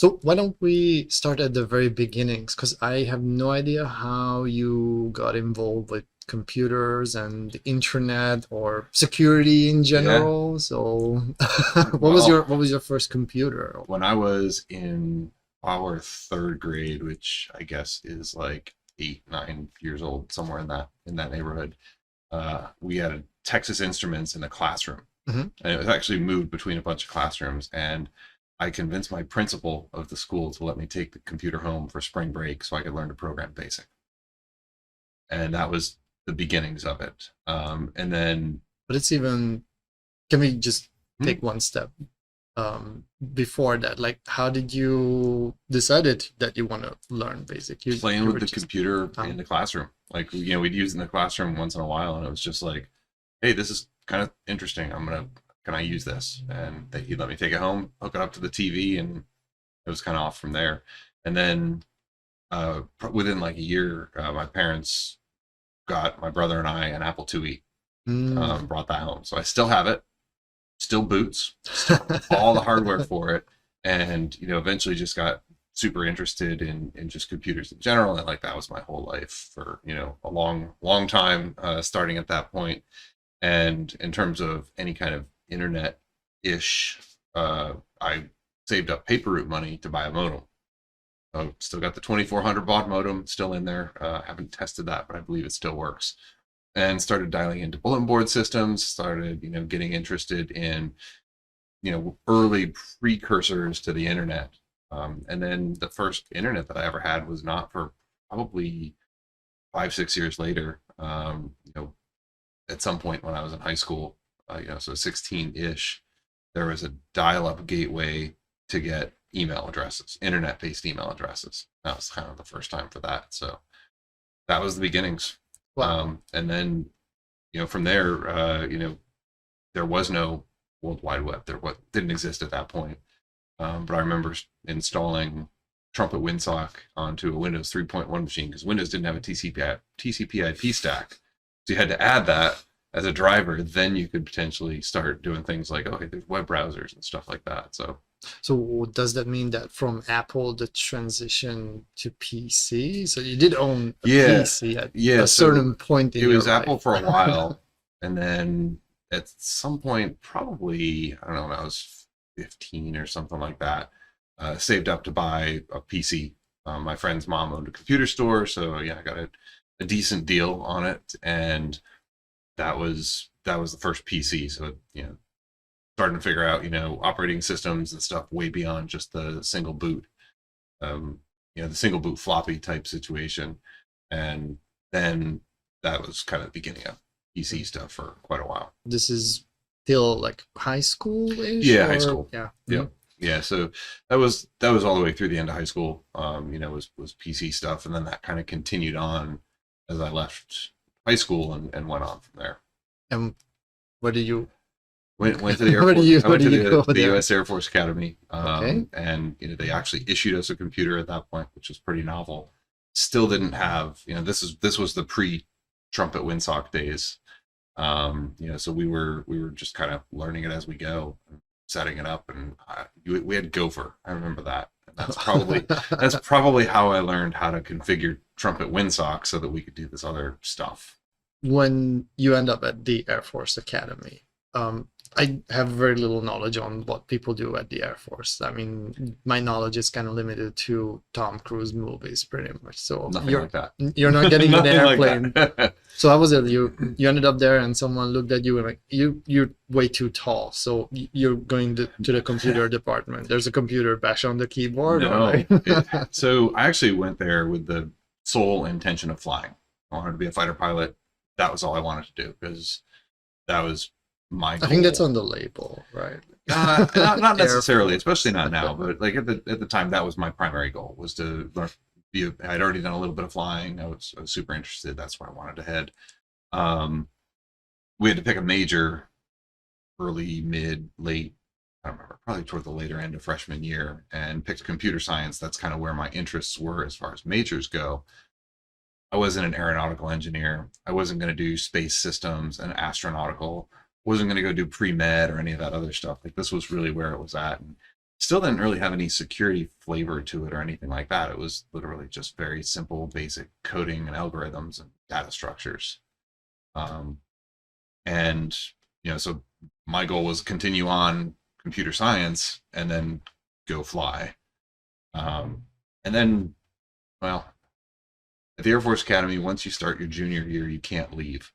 So why don't we start at the very beginnings? Because I have no idea how you got involved with computers and the internet or security in Yeah. general. So Well, what was your first computer? when I was in our third grade, which I guess is like 8, 9 years old, somewhere in that neighborhood, we had a Texas Instruments in the classroom, Mhm. and it was actually moved between a bunch of classrooms. And I convinced my principal of the school to let me take the computer home for spring break so I could learn to program BASIC, and that was the beginnings of it. And then, But it's even, can we just hmm, take one step before that? Like, how did you decided that you want to learn basic? playing You with were the just, computer in um, the classroom. Like, we'd use it in the classroom once in a while, and it was just like, hey, this is kind of interesting. Can I use this? And he'd let me take it home, hook it up to the TV, and it was kind of off from there. And then within like a year, my parents got my brother and I an Apple IIe, mm. brought that home. So I still have it, still boots, still all the hardware for it, and eventually just got super interested in just computers in general, and like that was my whole life for a long time, starting at that point. And in terms of any kind of internet ish, I saved up paper route money to buy a modem. Still got the 2400 baud modem still in there. Haven't tested that, but I believe it still works. And started dialing into bulletin board systems. Started getting interested in early precursors to the internet. And then the first internet that I ever had was not for probably 5, 6 years later. At some point when I was in high school, so 16-ish, there was a dial-up gateway to get email addresses, internet-based email addresses. That was kind of the first time for that. So that was the beginnings. Wow. And then, from there, there was no World Wide Web. There what didn't exist at that point. But I remember installing Trumpet WinSock onto a Windows 3.1 machine because Windows didn't have a TCP/IP stack. So you had to add that as a driver. Then you could potentially start doing things like, okay, there's web browsers and stuff like that. So So does that mean that from Apple the transition to PC? So you did own a yeah, PC at yeah. a So certain point it in your was Apple life. for a while, and then at some point, probably I don't know, when I was 15 or something like that, saved up to buy a PC. My friend's mom owned a computer store, so yeah, I got a decent deal on it, and that was the first PC. So starting to figure out operating systems and stuff way beyond just the single boot, um, the single boot floppy type situation, and then that was kind of the beginning of PC stuff for quite a while. This is still like high school-ish Yeah, high or school. yeah. Mhm. Yep. Yeah, so that was all the way through the end of high school. Was PC stuff, and then that kind of continued on as I left high school and went on from there. And where do you Went to the Air where do Force. you I where went do to you go the there? U.S. Air Force Academy, Okay. and they actually issued us a computer at that point, which was pretty novel. Still didn't have this was the pre Trumpet Windsock days. So we were just kind of learning it as we go, setting it up, and we had Gopher. I remember that. And that's probably how I learned how to configure Trumpet Windsock so that we could do this other stuff. When you end up at the Air Force Academy, I have very little knowledge on what people do at the Air Force. I mean, my knowledge is kind of limited to Tom Cruise movies, pretty much. So Nothing like that. you're not getting in the Nothing like airplane. that. So how was it? You ended up there, and someone looked at you and like you're way too tall. So you're going to the computer department. There's a computer, bash on the keyboard, or like. No. So I actually went there with the sole intention of flying. I wanted to be a fighter pilot. That was all I wanted to do because that was my I think that's goal. on the label, right? Not Air necessarily, Force. especially not now, but like at the time, that was my primary goal was to learn. I'd already done a little bit of flying. I was super interested. That's where I wanted to head. Um, we had to pick a major early, mid, late. I don't remember, probably toward the later end of freshman year, and picked computer science. That's kind of where my interests were as far as majors go. I wasn't an aeronautical engineer. I wasn't going to do space systems and astronautical. Wasn't going to go do pre med or any of that other stuff. Like this was really where it was at. And Still didn't really have any security flavor to it or anything like that. It was literally just very simple, basic coding and algorithms and data structures. Um, and so my goal was continue on computer science and then go fly. And then, well, at the Air Force Academy, once you start your junior year, you can't leave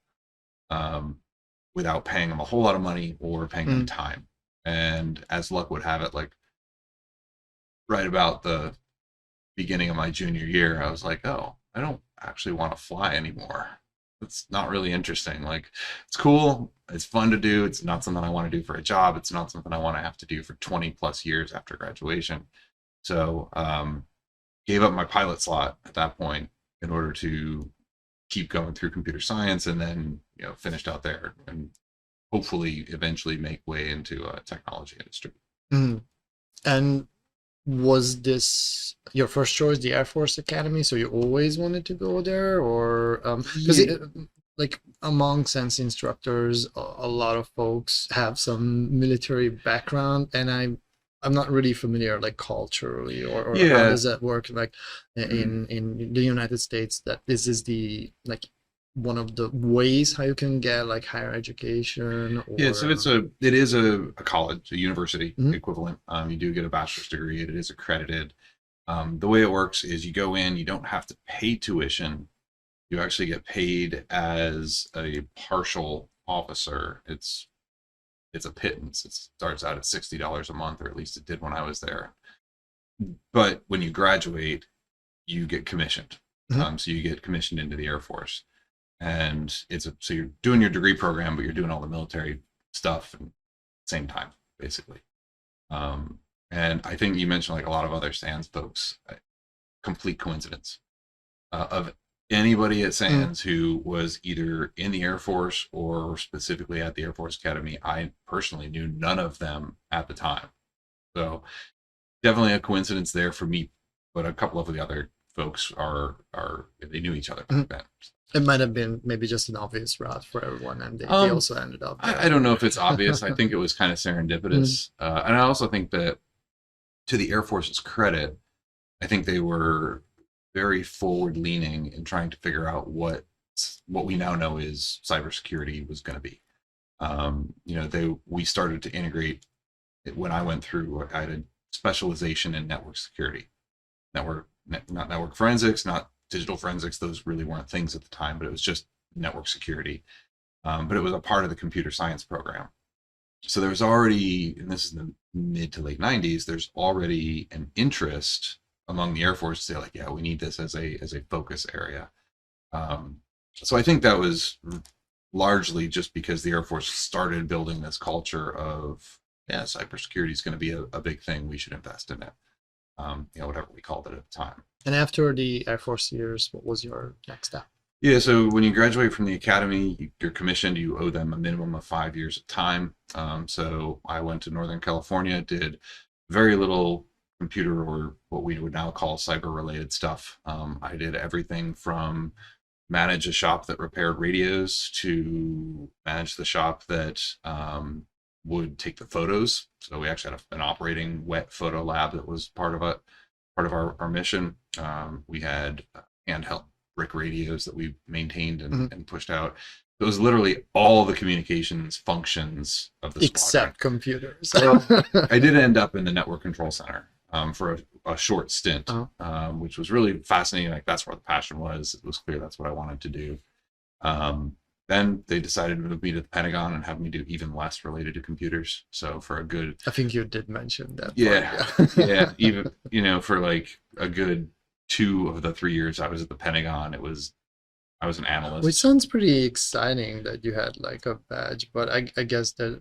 without paying them a whole lot of money or paying them time. And as luck would have it, like right about the beginning of my junior year, I was like, oh, I don't actually want to fly anymore. It's not really interesting. Like, it's cool. It's fun to do. It's not something I want to do for a job. It's not something I want to have to do for 20 plus years after graduation. So, gave up my pilot slot at that point in order to keep going through computer science, and then finished out there and hopefully eventually make way into a technology industry. Mm. And was this your first choice, the Air Force Academy? So you always wanted to go there, or because like among sense instructors, a lot of folks have some military background, and I'm not really familiar like culturally or how does that work like in the United States, that this is the like one of the ways how you can get like higher education, or so it is a college, a university equivalent. You do get a bachelor's degree. It is accredited. The way it works is you go in, you don't have to pay tuition. You actually get paid as a partial officer. It's a pittance. It starts out at $60 a month, or at least it did when I was there. But when you graduate, you get commissioned. So you get commissioned into the Air Force, and so you're doing your degree program, but you're doing all the military stuff at the same time, basically. And I think you mentioned like a lot of other SANS folks, complete coincidence of anybody at SANS who was either in the Air Force or specifically at the Air Force Academy. I personally knew none of them at the time. So definitely a coincidence there for me, but a couple of the other folks they knew each other back then. It might have been maybe just an obvious route for everyone, and they also ended up there. I don't know if it's obvious. I think it was kind of serendipitous. And I also think that, to the Air Force's credit, I think they were very forward-leaning in trying to figure out what we now know is cybersecurity was going to be. We started to integrate it when I went through. I had a specialization in network security, not network forensics, not digital forensics. Those really weren't things at the time, but it was just network security. But it was a part of the computer science program. So there was already, and this is in the mid to late 90s, there's already an interest among the Air Force to say like, yeah, we need this as a focus area. So I think that was largely just because the Air Force started building this culture of, yeah, cybersecurity is going to be a big thing. We should invest in it. Whatever we called it at the time. And after the Air Force years, what was your next step? Yeah, so when you graduate from the academy, you're commissioned. You owe them a minimum of 5 years of time. So I went to Northern California, did very little computer or what we would now call cyber-related stuff. I did everything from manage a shop that repaired radios to manage the shop that would take the photos. So we actually had an operating wet photo lab that was part of our mission. We had handheld brick radios that we maintained and pushed out. It was literally all the communications functions of the except computers. I did end up in the network control center for a short stint, which was really fascinating. Like, that's where the passion was. It was clear that's what I wanted to do. Then they decided to move me to the Pentagon and have me do even less related to computers. So for a good, I think you did mention that. Yeah, yeah. Even for like a good 2 of the 3 years I was at the Pentagon, I was an analyst. Which sounds pretty exciting that you had like a badge, but I guess that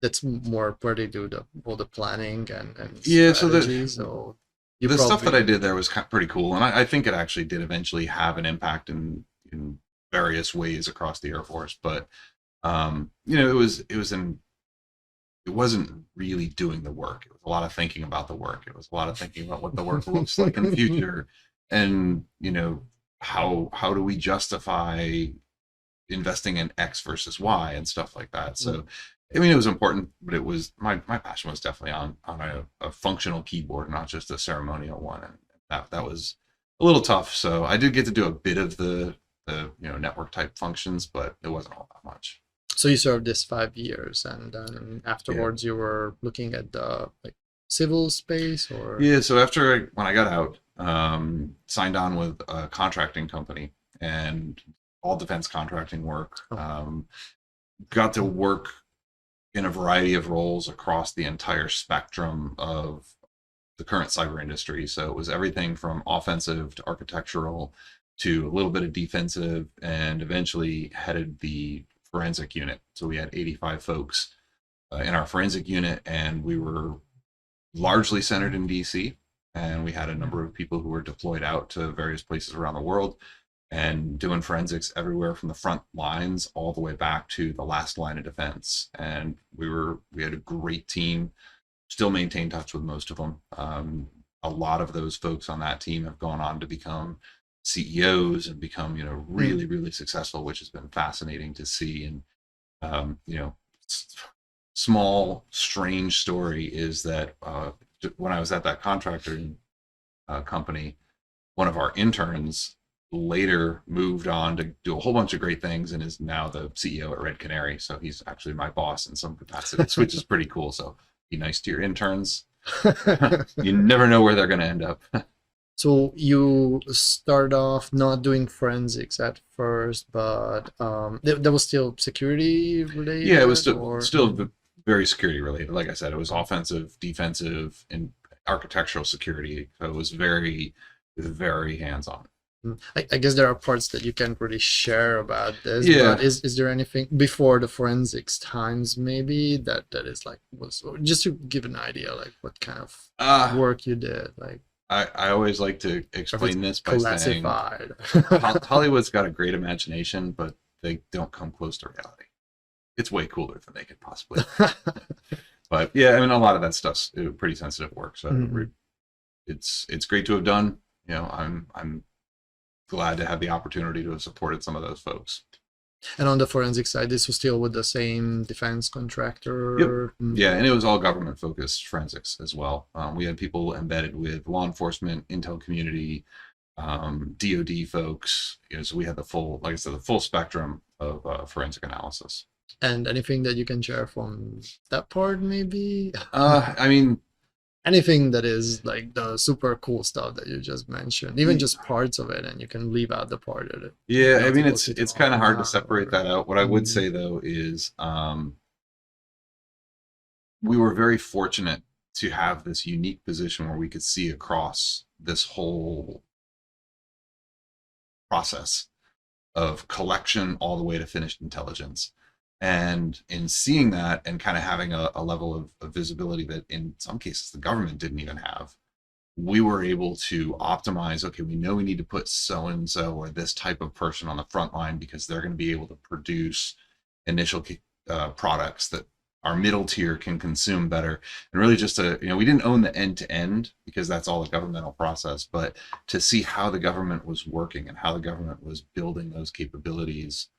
that's more where they do all the planning and strategy. So the stuff that I did there was pretty cool, and I think it actually did eventually have an impact in various ways across the Air Force. But it wasn't really doing the work. It was a lot of thinking about the work. It was a lot of thinking about what the work looks like in the future, and how do we justify investing in X versus Y and stuff like that. So I mean, it was important, but it was my passion was definitely on a functional keyboard, not just a ceremonial one, and that was a little tough. So I did get to do a bit of the network type functions, but it wasn't all that much. So you served this 5 years, and then Yeah, afterwards you were looking at the like civil space, or yeah. So when I got out, signed on with a contracting company and all defense contracting work. oh, Got to work in a variety of roles across the entire spectrum of the current cyber industry. So it was everything from offensive to architectural to a little bit of defensive, and eventually headed the forensic unit. So we had 85 folks in our forensic unit, and we were largely centered in DC. And we had a number of people who were deployed out to various places around the world and doing forensics everywhere from the front lines all the way back to the last line of defense. And we had a great team, still maintain touch with most of them. A lot of those folks on that team have gone on to become CEOs and become, mm, really, really successful, which has been fascinating to see. And, um, you know, small, strange story is that when I was at that contractor company, one of our interns later moved on to do a whole bunch of great things and is now the CEO at Red Canary. So he's actually my boss in some capacity, which is pretty cool. So be nice to your interns. You never know where they're going to end up. So you start off not doing forensics at first, but there was still security Yeah, it was related, still or very security related. Like I said, it was offensive, defensive, and architectural security. So it was very hands on. I guess there are parts that you can't really share about this, but Yeah. is there anything before the forensics times maybe that is like was just to give an idea like what kind of Uh, work you did, like I always like to or if it's explain this by saying classified. Hollywood's got a great imagination, but they don't come close to reality. It's way cooler than they could possibly. But yeah, I mean, a lot of that stuff's pretty sensitive work, so Mhm. it's great to have done. I'm glad to have the opportunity to have supported some of those folks. And on the forensic side, this was still with the same defense Yep. contractor. Mm. Yeah, and it was all government focused forensics as well. We had people embedded with law enforcement, intel community, DoD folks. So we had the full, like I said, the full spectrum of forensic analysis. And anything that you can share from that part, maybe? I mean, Anything that is like the super cool stuff that you just mentioned, even just parts of it, and you can leave out the part that yeah, I not mean, able it's to it's talk kind of hard to about. separate Or that out. What I would mm, say though is, we were very fortunate to have this unique position where we could see across this whole process of collection all the way to finished intelligence. And in seeing that and kind of having a level of visibility that in some cases the government didn't even have, we were able to optimize. Okay, we know we need to put so and so or this type of person on the front line because they're going to be able to produce initial products that our middle tier can consume better. And really just we didn't own the end to end because that's all a governmental process, but to see how the government was working and how the government was building those capabilities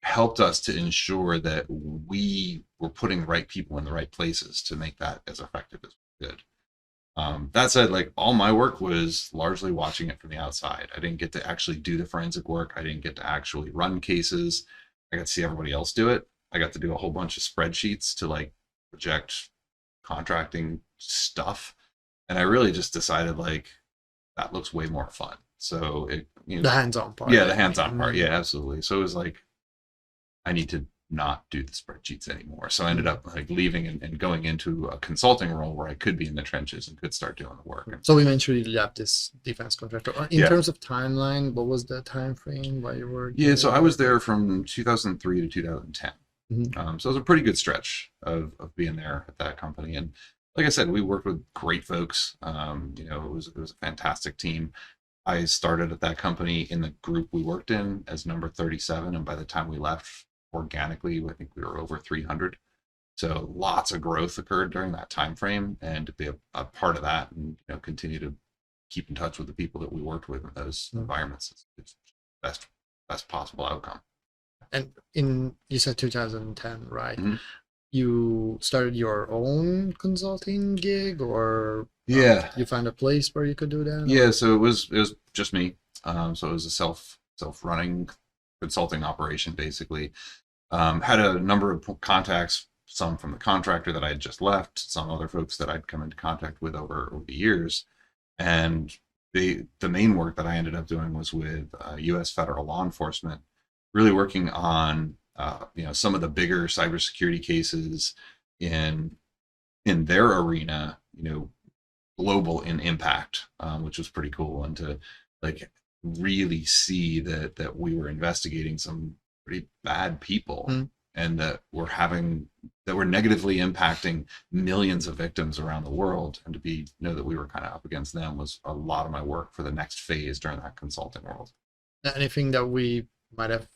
helped us to ensure that we were putting the right people in the right places to make that as effective as we could. That said, like all my work was largely watching it from the outside. I didn't get to actually do the forensic work. I didn't get to actually run cases. I got to see everybody else do it. I got to do a whole bunch of spreadsheets to like project contracting stuff. And I really just decided like that looks way more fun. So the hands-on part, yeah, I the mean. hands-on part. Yeah, absolutely. So it was like, I need to not do the spreadsheets anymore. So I ended up like leaving and going into a consulting role where I could be in the trenches and could start doing the work. And So eventually you left this defense contractor. In yeah, terms of timeline, what was the time frame while you were yeah. So I there? was there from 2003 to 2010. Mhm. So it was a pretty good stretch of being there at that company. And like I said, we worked with great folks. It was a fantastic team. I started at that company in the group we worked in as number 37, and by the time we left, organically, I think we were over 300. So lots of growth occurred during that time frame, and to be a part of that and continue to keep in touch with the people that we worked with in those Mm. environments is best possible outcome. And in you said 2010, right? Mm-hmm. you started your own consulting gig, or Yeah, you found a place where you could do that, yeah. or? So it was just me. So it was a self running consulting operation basically. Had a number of contacts, some from the contractor that I had just left, some other folks that I'd come into contact with over the years. And the main work that I ended up doing was with U.S. federal law enforcement, really working on some of the bigger cybersecurity cases in their arena, global in impact, which was pretty cool, and to like really see that we were investigating some pretty bad people, Mm. and that were negatively impacting millions of victims around the world, and to be that we were kind of up against them was a lot of my work for the next phase during that consulting world. Anything that we might have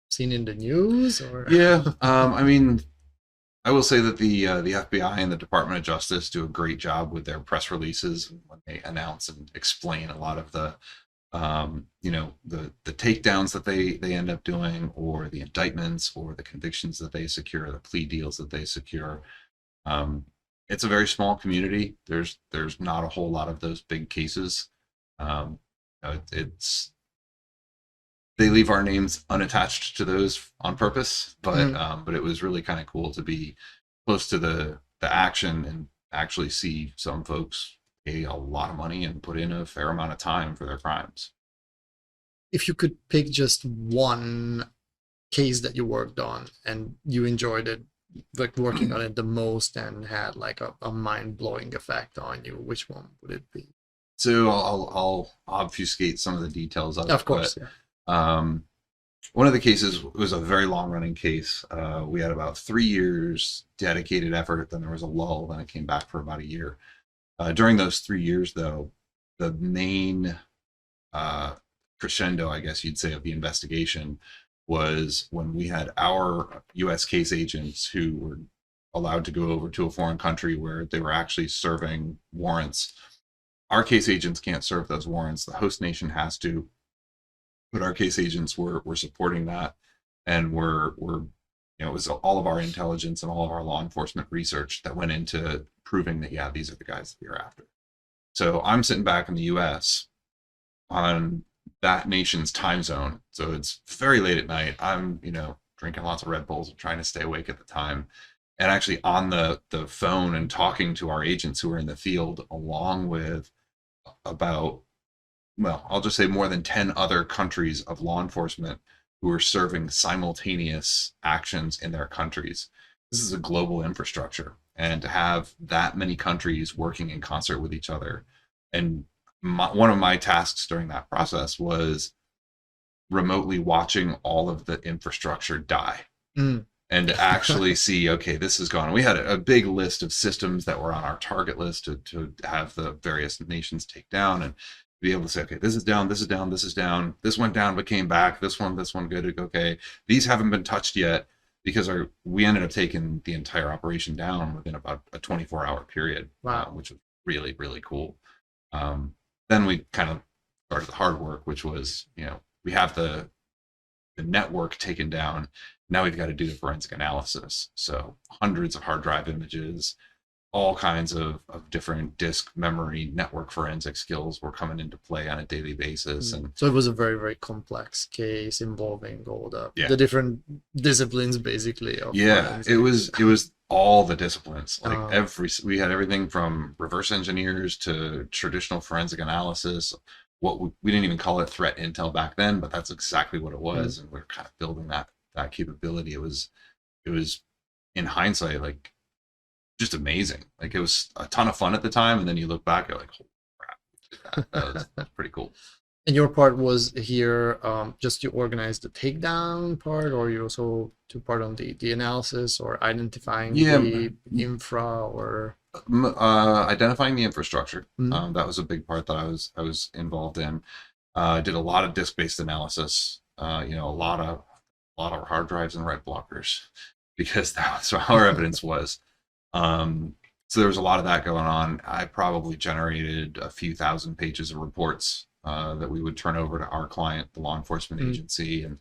seen in the news, or? Yeah, I mean, I will say that the FBI and the Department of Justice do a great job with their press releases when they announce and explain a lot of the takedowns that they end up doing, or the indictments, or the convictions that they secure, the plea deals that they secure. Um, it's a very small community. There's not a whole lot of those big cases. Um, it's they leave our names unattached to those on purpose, but Mm. but it was really kind of cool to be close to the action and actually see some folks pay a lot of money and put in a fair amount of time for their crimes. If you could pick just one case that you worked on and you enjoyed it, like working on it the most, and had like a mind-blowing effect on you, which one would it be? So I'll obfuscate some of the details of it, Of but course, yeah. um, one of the cases was a very long running case. We had about 3 years dedicated effort. Then there was a lull. Then it came back for about a year. During those 3 years, though, the main uh, crescendo, I guess you'd say, of the investigation was when we had our U.S. case agents who were allowed to go over to a foreign country where they were actually serving warrants. Our case agents can't serve those warrants. The host nation has to, but our case agents were supporting that, and were it was all of our intelligence and all of our law enforcement research that went into proving that, yeah, these are the guys that we are after. So I'm sitting back in the U.S. on that nation's time zone. So it's very late at night. I'm, drinking lots of Red Bulls and trying to stay awake at the time. And actually on the phone and talking to our agents who are in the field, along with about, well, I'll just say more than 10 other countries of law enforcement who are serving simultaneous actions in their countries. This is a global infrastructure. And to have that many countries working in concert with each other, and one of my tasks during that process was remotely watching all of the infrastructure die, Mm. and to actually see, okay, this is gone. We had a big list of systems that were on our target list to have the various nations take down, and be able to say, okay, this is down, this is down, this is down, this went down but came back, this one good, okay, these haven't been touched yet, because we ended up taking the entire operation down within about a 24-hour period. Wow. Which was really, really cool. um, then we kind of started the hard work, which was, we have the network taken down. Now we've got to do the forensic analysis. So hundreds of hard drive images, all kinds of different disk memory network forensic skills were coming into play on a daily basis. And So it was a very, very complex case involving all yeah, the different disciplines, basically, of yeah, forensic. it was all the disciplines. Like Um, we had everything from reverse engineers to traditional forensic analysis. We didn't even call it threat intel back then, but that's exactly what it was. And we're kind of building that capability. It was in hindsight, like, just amazing. Like, it was a ton of fun at the time, and then you look back, you're like, holy crap, we did that. That was pretty cool. and your part was here, just to organize the takedown part, or you also took part on the analysis or identifying Yeah, the infra, or? identifying the infrastructure. Mm. That was a big part that I was involved in. I did a lot of disk-based analysis. A lot of hard drives and write blockers, because that's how our evidence was. So there was a lot of that going on. I probably generated a few thousand pages of reports that we would turn over to our client, the law enforcement agency, and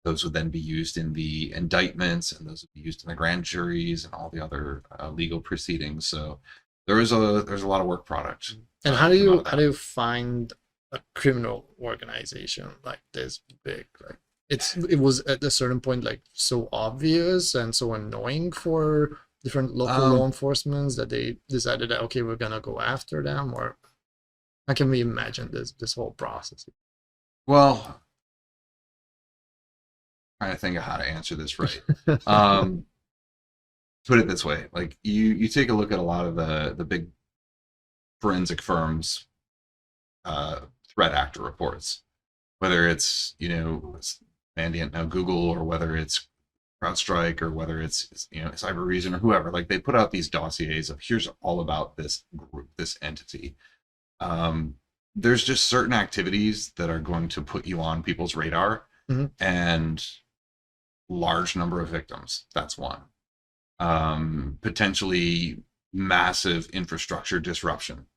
those would then be used in the indictments, and those would be used in the grand juries and all the other legal proceedings. So there's a lot of work product. And Came out of how that. do you find a criminal organization like this big? Like it was at a certain point like so obvious and so annoying for different local law Um, enforcements that they decided that okay, we're gonna go after them, or how can we imagine this whole process? well, trying to think of how to answer this right. Um, put it this way: like you take a look at a lot of the big forensic firms' threat actor reports, whether it's it's Mandiant, now Google, or whether it's CrowdStrike, or whether it's Cyber Reason or whoever. Like they put out these dossiers of here's all about this group, this entity. Um, there's just certain activities that are going to put you on people's radar, Mhm. and large number of victims. That's one. Potentially massive infrastructure disruption.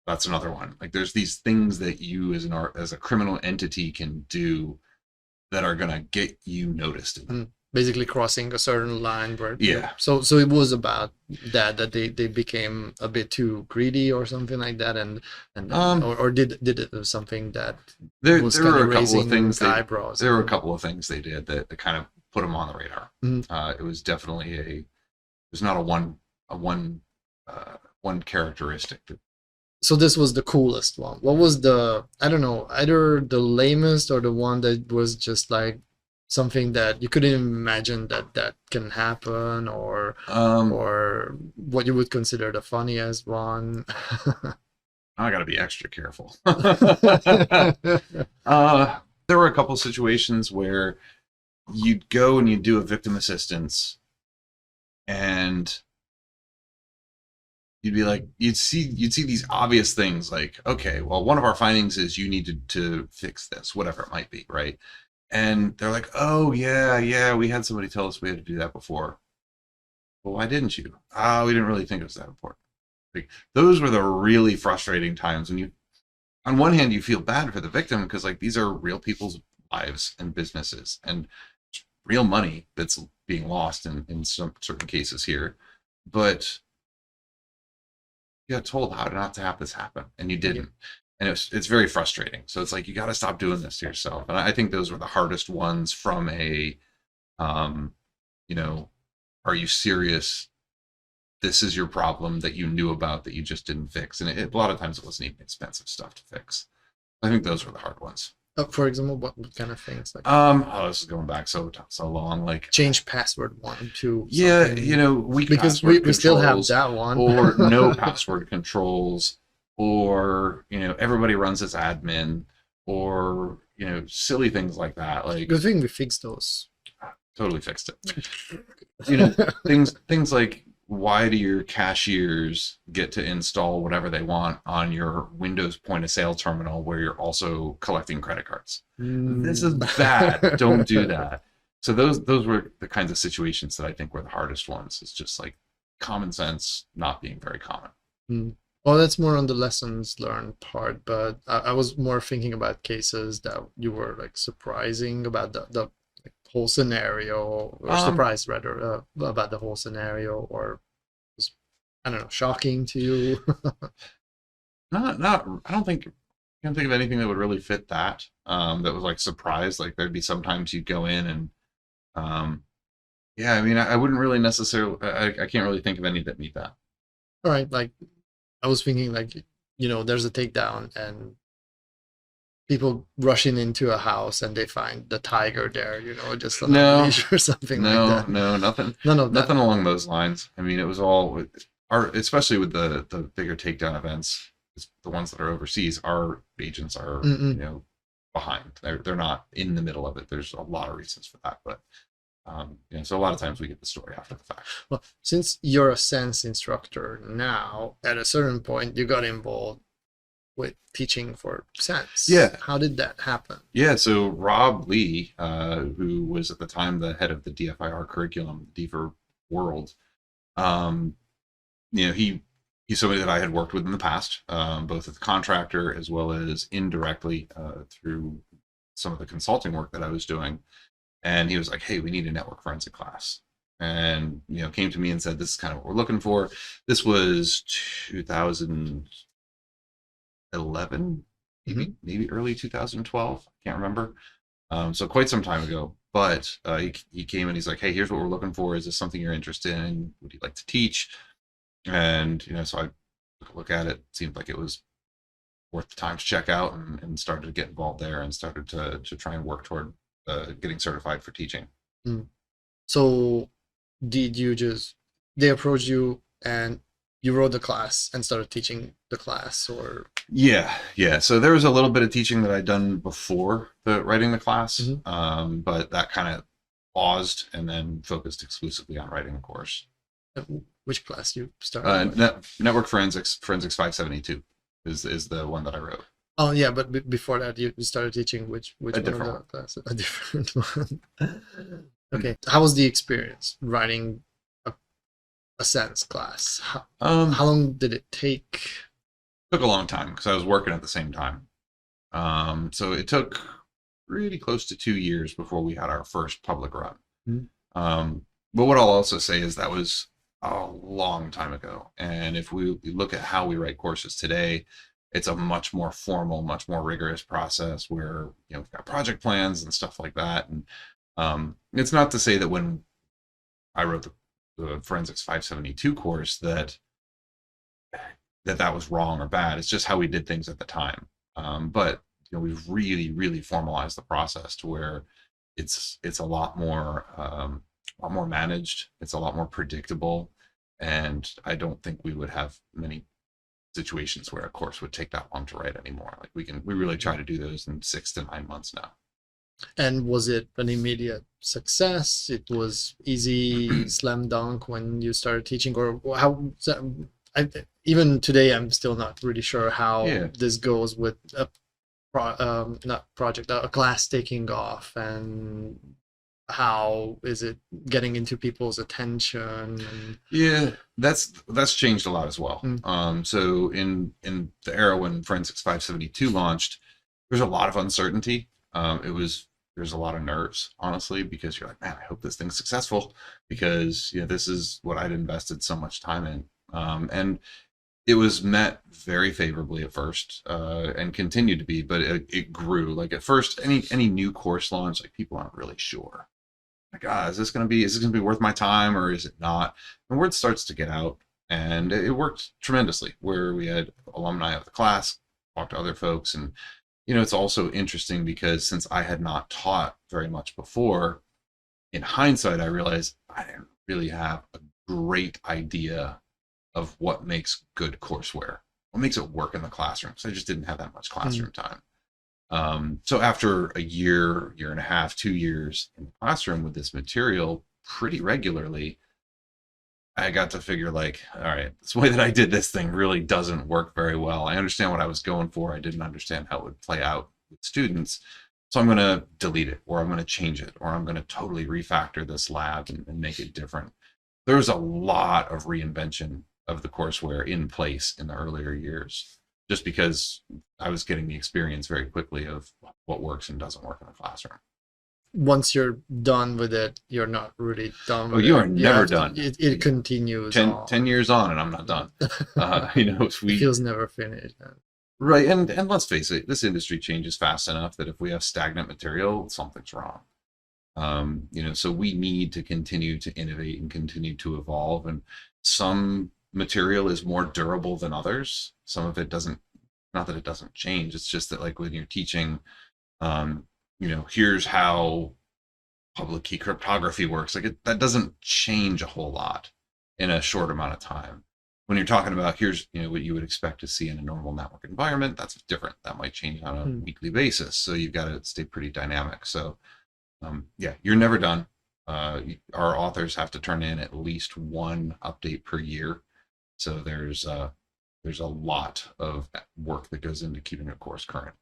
That's another one. Like there's these things that you as a criminal entity can do that are gonna get you noticed. Basically crossing a certain line where Yeah. so it was about that they became a bit too greedy or something like that, and then, or did it was something that there was there kind were of a couple of raising things eyebrows. there were a couple of things they did that kind of put them on the radar. Mhm. It was definitely it was not one characteristic. So this was the coolest one. What was the, I don't know, either the lamest or the one that was just like something that you couldn't imagine that can happen, or what you would consider the funniest one? I got to be extra careful. There were a couple situations where you'd go and you'd do a victim assistance, and you'd be like, you'd see these obvious things like, okay, well, one of our findings is you needed to fix this, whatever it might be, right? And they're like, oh yeah, we had somebody tell us we had to do that before. Well, why didn't you? We didn't really think it was that important. Like those were the really frustrating times when you, on one hand, you feel bad for the victim because like these are real people's lives and businesses and real money that's being lost in some certain cases here, but you got told how not to have this happen and you didn't, and it's very frustrating. So it's like you got to stop doing this to yourself, and I think those were the hardest ones from a um you know are you serious, this is your problem that you knew about that you just didn't fix, and a lot of times it wasn't even expensive stuff to fix. I think those were the hard ones. For example, what kind of things like This is going back so long, like change password 1 2 yeah, something, weak because password we still have controls, that one. or no password controls, or everybody runs as admin, or silly things like that. Like Good thing we fixed those. totally fixed it. Things like, why do your cashiers get to install whatever they want on your Windows point of sale terminal where you're also collecting credit cards? This is bad. Don't do that. So those were the kinds of situations that I think were the hardest ones. It's just like common sense not being very common. Mm. Well, that's more on the lessons learned part, but I was more thinking about cases that you were like surprising about the like, whole scenario, or surprised rather about the whole scenario, or was, I don't know, shocking to you. Not I don't think, I can't think of anything that would really fit that. That was like surprise. Like there'd be sometimes you'd go in and um yeah, I mean I wouldn't really necessarily, I can't really think of any that meet that. All right, like I was thinking like there's a takedown and people rushing into a house and they find the tiger there, just on a No, leash or something like no, that. no, nothing, None of that. nothing along those lines. I mean, it was all our, especially with the bigger takedown events, the ones that are overseas. Our agents are, Mm-mm. behind. They're not in the middle of it. There's a lot of reasons for that, but so a lot of times we get the story after the fact. Well, since you're a sense instructor now, at a certain point you got involved with teaching for sense. Yeah. How did that happen? Yeah, so Rob Lee, who was at the time the head of the DFIR curriculum, DFIR world, he's somebody that I had worked with in the past, both as a contractor as well as indirectly through some of the consulting work that I was doing. and he was like, "Hey, we need a network forensic class." And came to me and said, "This is kind of what we're looking for." This was 2011, Hmm. maybe early 2012. I can't remember. So quite some time ago. But he came and he's like, "Hey, here's what we're looking for. Is this something you're interested in? Would you like to teach?" And so I took a look at it. Seemed like it was worth the time to check out, and started to get involved there, and started to try and work toward getting certified for teaching. Mm. So did you just, they approached you and you wrote the class and started teaching the class, or? Yeah. So there was a little bit of teaching that I'd done before the writing the class, Mhm. but that kind of paused and then focused exclusively on writing the course. Uh, which class you started with? Network Forensics 572 is the one that I wrote. Oh yeah, but before that you started teaching which A one of different the one. classes? A different one. Okay. How was the experience writing a, a science class? How long did it take? Took a long time because I was working at the same time. So it took really close to 2 years before we had our first public run. Mhm. But what I'll also say is that was a long time ago. And if we look at how we write courses today, it's a much more formal, much more rigorous process where we've got project plans and stuff like that. And it's not to say that when I wrote the Forensics 572 course that was wrong or bad. It's just how we did things at the time. But we've really, really formalized the process to where it's a lot more managed. It's a lot more predictable, and I don't think we would have many situations where a course would take that long to write anymore. Like we really try to do those in 6 to 9 months now. And was it an immediate success? It was easy, slam dunk when you started teaching, or how? I, even today, I'm still not really sure how Yeah, this goes with not project, a class taking off, and how is it getting into people's attention? And, yeah, that's changed a lot as well. mm, So in the era when Forensics 572 launched, there's a lot of uncertainty. There's a lot of nerves, honestly, because you're like, man, I hope this thing's successful because this is what I'd invested so much time in. And it was met very favorably at first, and continued to be, but it grew. Like at first, any new course launch, like people aren't really sure. Like, is this gonna be worth my time or is it not? And word starts to get out, and it worked tremendously. Where we had alumni of the class talk to other folks, and it's also interesting because since I had not taught very much before, in hindsight, I realized I didn't really have a great idea of what makes good courseware, what makes it work in the classroom. So I just didn't have that much mm, classroom time. So after a year and a half, 2 years in the classroom with this material pretty regularly, I got to figure like, all right, this way that I did this thing really doesn't work very well. I understand what I was going for. I didn't understand how it would play out with students. So I'm going to delete it, or I'm going to change it, or I'm going to totally refactor this lab and make it different. There's a lot of reinvention of the courseware in place in the earlier years, just because I was getting the experience very quickly of what works and doesn't work in the classroom. once you're done with it, you're not really done Oh, with you it. are You never have to, done. it continues 10 on. years on and I'm not done. It We feels never finished. right, and let's face it, this industry changes fast enough that if we have stagnant material, something's wrong. So we need to continue to innovate and continue to evolve. And some material is more durable than others. Some of it doesn't. Not that it doesn't change. It's just that like when you're teaching, here's how public key cryptography works. Like that doesn't change a whole lot in a short amount of time. When you're talking about here's what you would expect to see in a normal network environment, that's different. That might change on a Mm. weekly basis. So you've got to stay pretty dynamic. So yeah, you're never done. Our authors have to turn in at least one update per year. So there's a lot of work that goes into keeping a course current.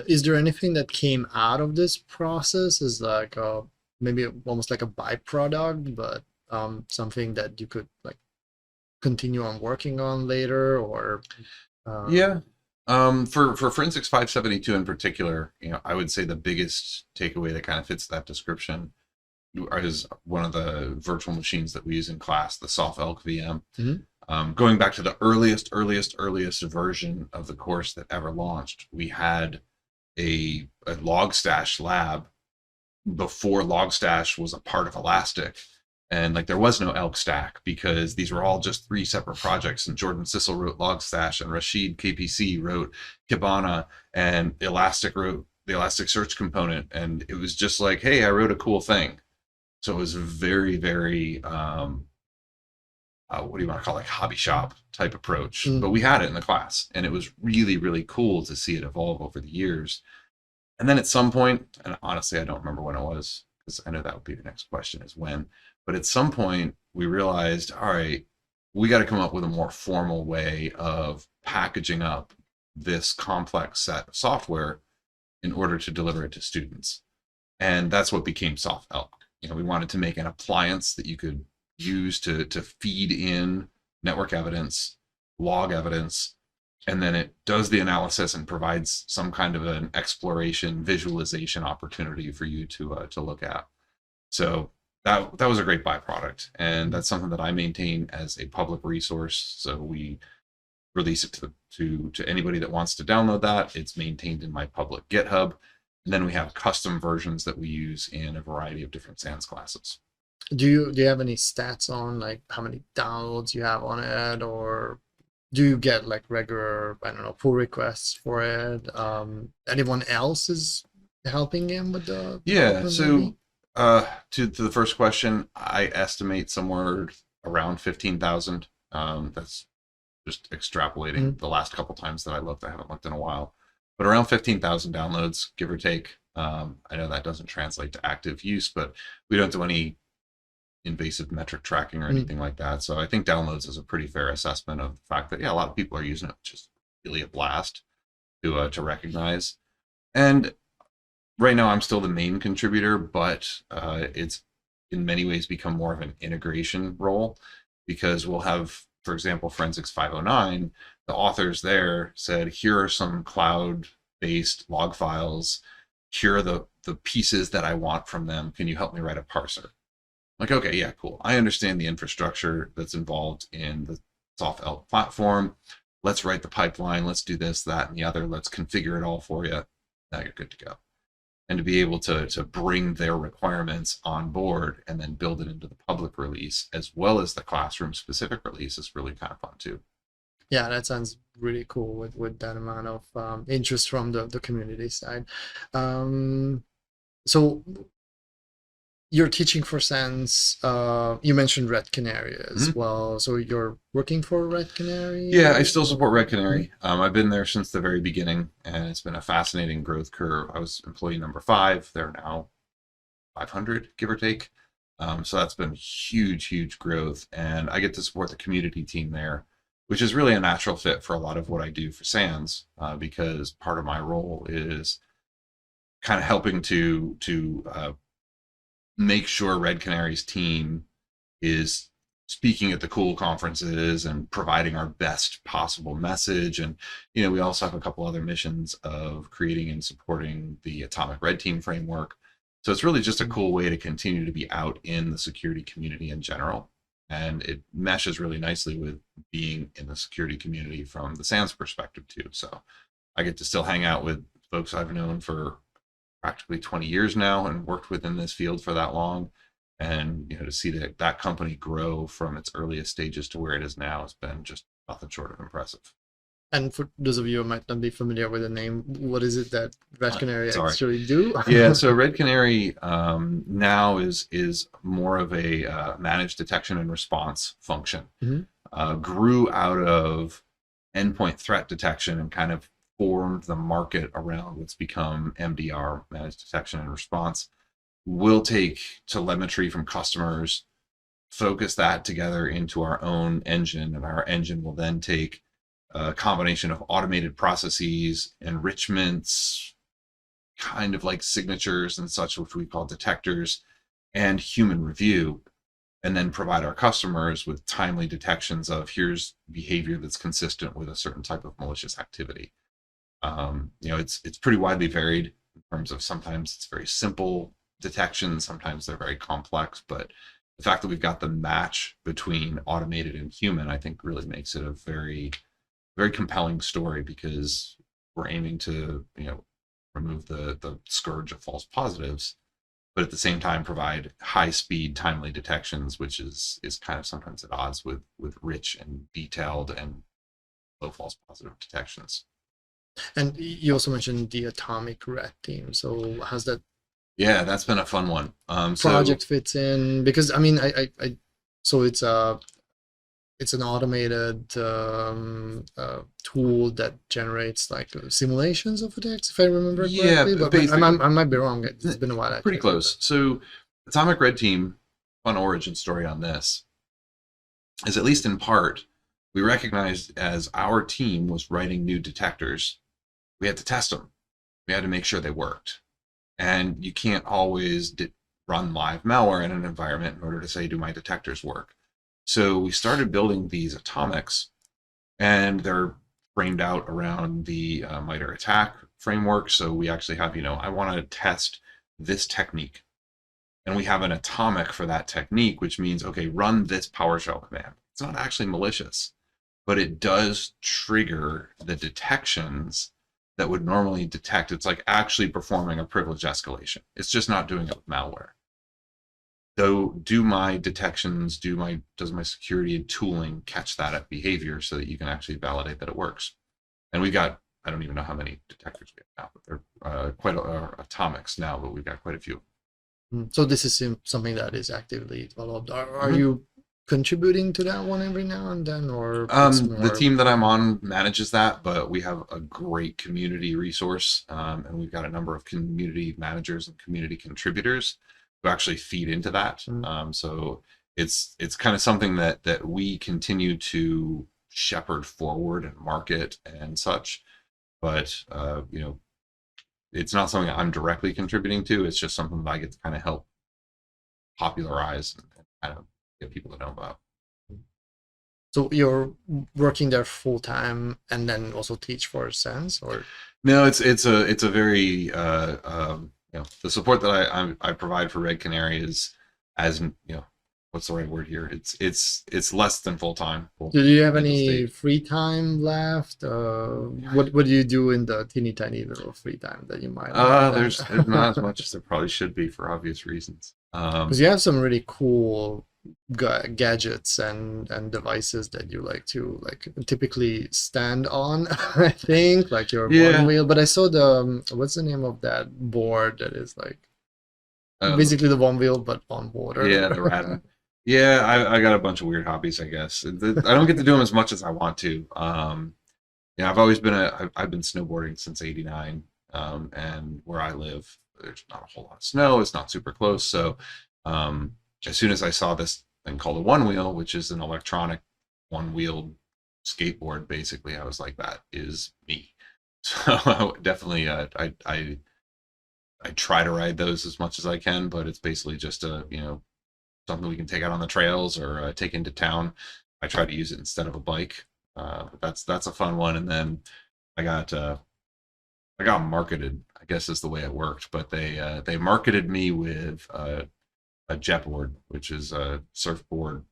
Is there anything that came out of this process as like maybe almost like a byproduct, but something that you could like continue on working on later, or Yeah. For Forensics 572 in particular, I would say the biggest takeaway that kind of fits that description is one of the virtual machines that we use in class, the Soft Elk VM. Mhm. Going back to the earliest version of the course that ever launched, we had a Logstash lab before Logstash was a part of Elastic. And like there was no Elk Stack because these were all just three separate projects. And Jordan Sissel wrote Logstash, and Rashid KPC wrote Kibana, and Elastic wrote the Elasticsearch component. And it was just like, hey, I wrote a cool thing. So it was very, very what do you want to call it, like hobby shop type approach. Mm. But we had it in the class, and it was really, really cool to see it evolve over the years. And then at some point, and honestly, I don't remember when it was, because I know that would be the next question is when. But at some point, we realized, all right, we got to come up with a more formal way of packaging up this complex set of software in order to deliver it to students. And that's what became Soft Elk. We wanted to make an appliance that you could use to feed in network evidence, log evidence, and then it does the analysis and provides some kind of an exploration visualization opportunity for you to look at. So that was a great byproduct, and that's something that I maintain as a public resource. So we release it to anybody that wants to download that. It's maintained in my public GitHub, and then we have custom versions that we use in a variety of different SANS classes. Do you have any stats on like how many downloads you have on it, or do you get like regular, I don't know, pull requests for it? Anyone else is helping him with the Yeah. development So maybe? to the first question, I estimate somewhere around 15,000. That's just extrapolating Mhm. the last couple times that I looked. I haven't looked in a while, but around 15,000 downloads, give or take. I know that doesn't translate to active use, but we don't do any invasive metric tracking or Mm. anything like that. So I think downloads is a pretty fair assessment of the fact that, yeah, a lot of people are using it, which is really a blast to recognize. And right now I'm still the main contributor, but it's in many ways become more of an integration role because we'll have, for example, Forensics 509, the authors there said, here are some cloud-based log files. Here are the pieces that I want from them. Can you help me write a parser? Like, okay, yeah, cool. I understand the infrastructure that's involved in the Soft Elk platform. Let's write the pipeline. Let's do this, that, and the other. Let's configure it all for you. Now you're good to go. And to be able to bring their requirements on board and then build it into the public release as well as the classroom specific release is really kind of fun too. Yeah, that sounds really cool with that amount of interest from the community side. Um, so you're teaching for Sense. You mentioned Red Canary as Mm-hmm. well. So you're working for Red Yeah, I Canary? still support Red Mhm. Canary. I've been there since the very beginning, and it's been a fascinating growth curve. I was employee number 5. They're now 500, give or take. So that's been huge, huge growth, and I get to support the community team there, which is really a natural fit for a lot of what I do for SANS, because part of my role is kind of helping to make sure Red Canary's team is speaking at the cool conferences and providing our best possible message. And, we also have a couple other missions of creating and supporting the Atomic Red Team framework. So it's really just a cool way to continue to be out in the security community in general. And it meshes really nicely with being in the security community from the SANS perspective too. So I get to still hang out with folks I've known for practically 20 years now and worked within this field for that long. And to see that company grow from its earliest stages to where it is now has been just nothing short of impressive. And for those of you who might not be familiar with the name, what is it that Red Canary Sorry. actually do? Yeah, so Red Canary now is more of a managed detection and response function. Mhm. Grew out of endpoint threat detection and kind of formed the market around what's become MDR, managed detection and response. We'll take telemetry from customers, focus that together into our own engine, and our engine will then take a combination of automated processes, enrichments, kind of like signatures and such, which we call detectors, and human review, and then provide our customers with timely detections of here's behavior that's consistent with a certain type of malicious activity. It's pretty widely varied in terms of sometimes it's very simple detection, sometimes they're very complex, but the fact that we've got the match between automated and human, I think really makes it a very, very compelling story because we're aiming to, remove the scourge of false positives, but at the same time provide high speed, timely detections, which is kind of sometimes at odds with rich and detailed and low false positive detections. And you also mentioned the atomic red team. So how's that Yeah, that's been a fun one. So project fits in? Because I mean, so it's an automated tool that generates like simulations of attacks, if I remember yeah, correctly. But basically, I might be wrong. It's been a while. I pretty checked it, close. So Atomic Red Team, fun origin story on this, is at least in part, we recognized as our team was writing new detectors, we had to test them. We had to make sure they worked. And you can't always run live malware in an environment in order to say, do my detectors work? So we started building these atomics, and they're framed out around the MITRE ATT&CK framework. So we actually have, I want to test this technique. And we have an atomic for that technique, which means, okay, run this PowerShell command. It's not actually malicious, but it does trigger the detections that would normally detect. It's like actually performing a privilege escalation. It's just not doing it with malware. So do my detections, does my security and tooling catch that behavior so that you can actually validate that it works? And we've got, I don't even know how many detectors we have now, but they're quite atomics now, but we've got quite a few. So this is something that is actively developed. Are Mm-hmm. you contributing to that one every now and then, or it's The more? team that I'm on manages that, but we have a great community resource, and we've got a number of community managers and community contributors who actually feed into that. Mm. So it's kind of something that we continue to shepherd forward and market and such. But it's not something I'm directly contributing to. It's just something that I get to kind of help popularize and kind of get people to know about. So you're working there full time and then also teach for Sense, or? No, it's a very the support that I provide for Red Canary is as what's the right word here? It's less than full time. Do you have Mental any state. free time left? What do you do in the teeny tiny little free time that you might have then? There's not as much as there probably should be for obvious reasons. Because you have some really cool gadgets and devices that you like to like typically stand on. I think like your one Yeah. wheel. But I saw the what's the name of that board that is like Uh, basically the one wheel but on water. yeah, the Radin. Yeah, I got a bunch of weird hobbies, I guess. I don't get to do them as much as I want to. Yeah, I've always been I've been snowboarding since '89, and where I live, there's not a whole lot of snow. It's not super close, so um, as soon as I saw this thing called a one wheel, which is an electronic one wheeled skateboard, basically, I was like, that is me. So definitely, I try to ride those as much as I can, but it's basically just a something we can take out on the trails or take into town. I try to use it instead of a bike. But that's a fun one. And then I got uh, I got marketed, I guess is the way it worked. But they marketed me with a jetboard, which is a surfboard,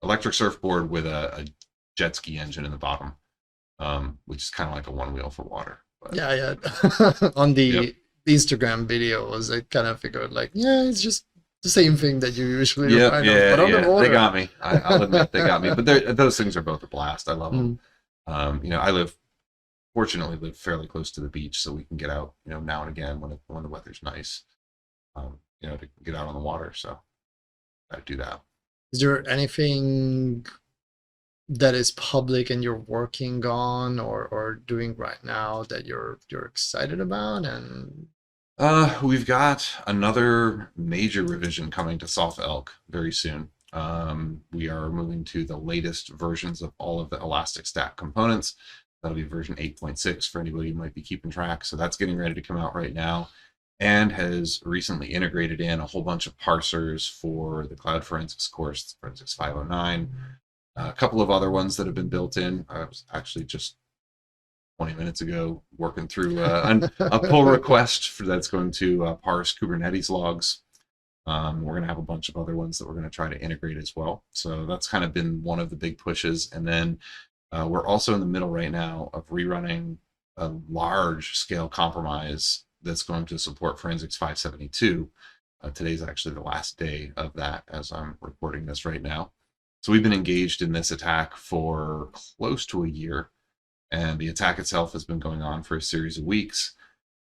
electric surfboard with a jet ski engine in the bottom, which is kind of like a one wheel for water. But Yeah, yeah. On yep, the Instagram videos, I kind of figured like, yeah, it's just the same thing that you usually yep, ride on, yeah, but on the yeah. They water. got me. I'll admit they got me. But those things are both a blast. I love them. Mm. I fortunately live fairly close to the beach, so we can get out, now and again when the weather's nice, to get out on the water. So I do that. Is there anything that is public and you're working on or doing right now that you're excited about? And We've got another major revision coming to Soft Elk very soon. We are moving to the latest versions of all of the Elastic Stack components. That'll be version 8.6 for anybody who might be keeping track. So that's getting ready to come out right now and has recently integrated in a whole bunch of parsers for the Cloud Forensics course, Forensics 509, a couple of other ones that have been built in. I was actually just 20 minutes ago, working through a pull request that's going to parse Kubernetes logs. We're going to have a bunch of other ones that we're going to try to integrate as well. So that's kind of been one of the big pushes. And then we're also in the middle right now of rerunning a large scale compromise that's going to support Forensics 572. Today's actually the last day of that as I'm recording this right now. So we've been engaged in this attack for close to a year, and the attack itself has been going on for a series of weeks.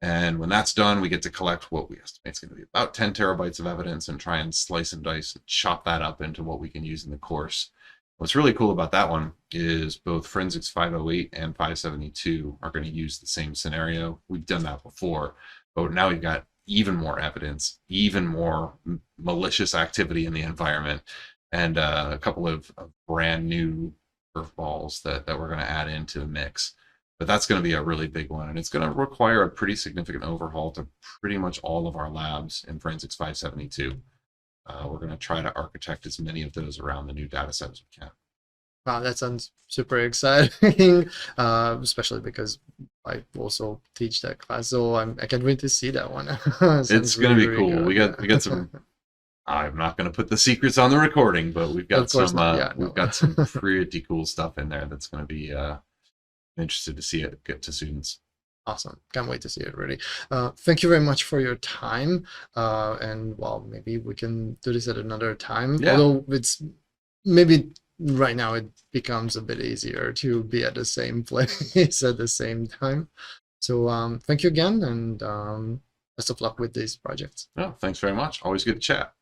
And when that's done, we get to collect what we estimate is going to be about 10 terabytes of evidence and try and slice and dice and chop that up into what we can use in the course. What's really cool about that one is both Forensics 508 and 572 are going to use the same scenario. We've done that before, but now we've got even more evidence, even more malicious activity in the environment, and a couple of brand new curveballs that we're going to add into the mix. But that's going to be a really big one, and it's going to require a pretty significant overhaul to pretty much all of our labs in Forensics 572. We're going to try to architect as many of those around the new data set as we can. Wow, that sounds super exciting, especially because I also teach that class, so I can't wait to see that one. It's going to be cool. We got some. I'm not going to put the secrets on the recording, but we've got some pretty cool stuff in there that's going to be interested to see it get to students. Awesome. Can't wait to see it, really. Thank you very much for your time. And well, maybe we can do this at another time. Yeah. Although it's maybe right now it becomes a bit easier to be at the same place at the same time. So thank you again, and best of luck with these projects. No, thanks very much. Always good to chat.